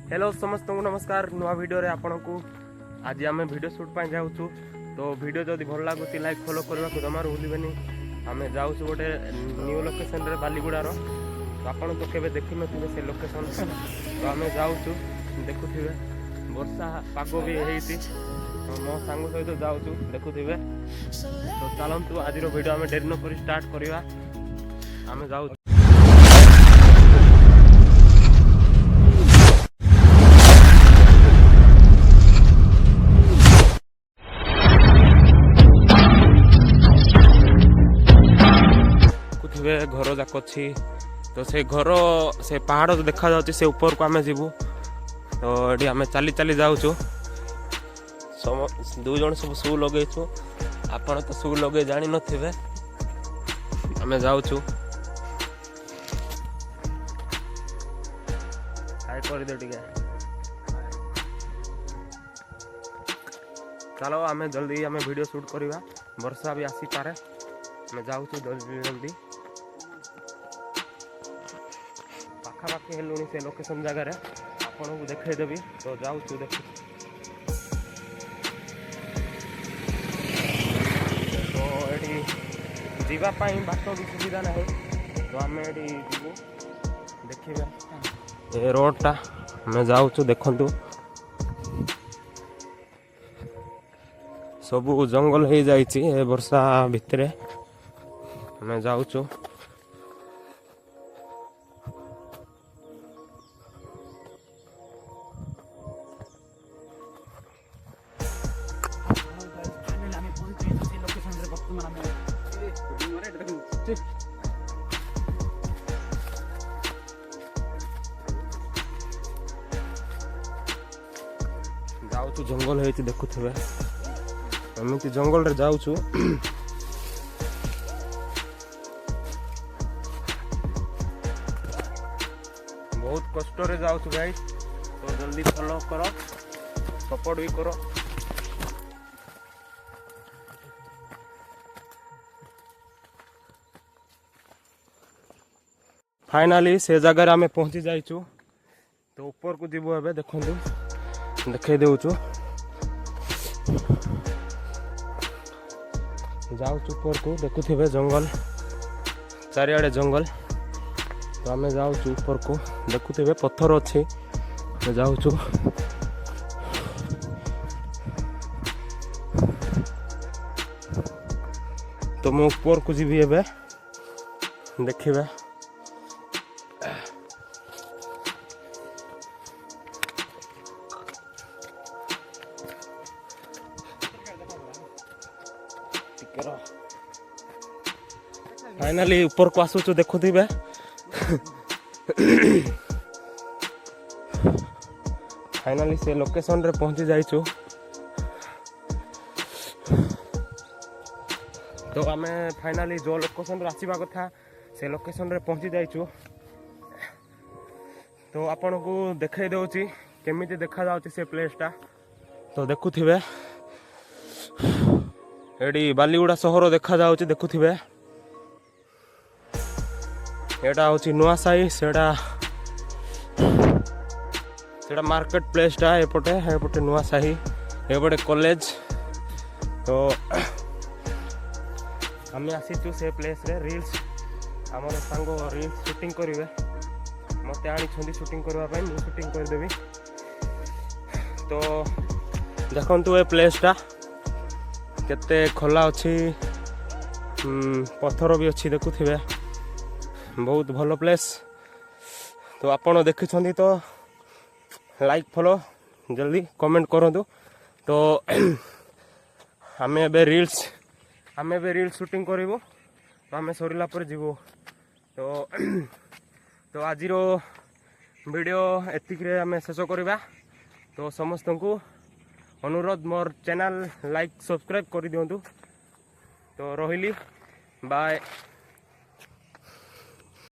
Hello समस्त को नमस्कार नुआ वीडियो रे आपन को आज आम वीडियो शूट पर जाऊँ तो वीडियो जदि भल लगुच लाइक फॉलो करने को जमार भूलबेनि आम जाऊँ गोटे न्यू लोकेशन रे बालीगुड़ार तो आपन तो केवे देखि नथिबे से लोकेशन तो आम जाऊँ देखुथिबे वर्षा पाग भी होती मो सांग सहित जाऊँ देखुथिबे तो चलतु आज वीडियो आम डेरी न करी स्टार्ट करवा आम जाऊँ घर जाक अच्छी तो से घर से पहाड़ तो देखा जाउची से ऊपर को आमे जीवु तो एडी आमे चली चली जाउछु दु जण सब शू लगेछु आपण तो शू लगे जानि नथिबे आमे जाउछु हाय कर दे टिके चलो आमे जल्दी आमे वीडियो शूट करवा वर्षा भी आसी पारे आमे जाउछु जल्दी जल्दी पाखापाखि हेलुणी से लोकेशन जगार आपन को देखदेवी तो जाऊँ देख तो ये जीवाई बाट भी सुविधा ना तो आम ये जीवु देखा ये रोडटा आम जाऊँ देखु सबू जंगल हो जाए वर्षा भितर आम जाऊँ जाऊँ जंगल होती देखुवे एमती जंगल रे जाऊँ बहुत कष्ट रे जाऊँ भाई तो जल्दी फॉलो करो सपोर्ट भी करो फाइनाली से जगह आम पहुँची जाइचु तो ऊपर को जीवु एबे देखु देखे देउछु जाऊँ ऊपर को देखुथिबे जंगल चारिआडे जंगल तो आम जाऊँ ऊपर को देखुथिबे पत्थर अच्छी तो जाऊँ तो मैं ऊपर को जीवी एबे देखिबे फाइनाली ऊपर को आसुचु देखुथिबे फाइनाली से लोकेशन रे पहुंची जाइचु तो आमे फाइनाली जो लोकेशन रे आसीबा कथा से लोकेशन रे पहुंची जाइचु तो आपन को देखाई दउची केमिति देखा जाउची से प्लेसटा तो देखुथिबे एडी बालीगुड़ा सहर देखा जाउची देखुथिबे एटा होची नुआसाई सेटा मार्केट प्लेसटा एपटे नुआसाही एपटे कॉलेज तो आम आसीचु से प्लेस रे रील्स आमर सांग रील्स शूटिंग करेंगे मत आनी शूटिंग करने मुझे शूटिंग करदेवी तो देखु ए प्लेसटा केते खोला अच्छी पत्थर भी अच्छी देखुथिबे बहुत भल प्लेस तो आपन देखिछंती तो लाइक फॉलो जल्दी कमेंट करंतु तो आमे बे रील्स शूटिंग करिवो तो आमे सरिला पर जीवो तो आजिर वीडियो एतिक रे आमे शेष करबा तो समस्त को अनुरोध मोर चैनल लाइक सब्सक्राइब कर दियंतु तो रहिली बाय।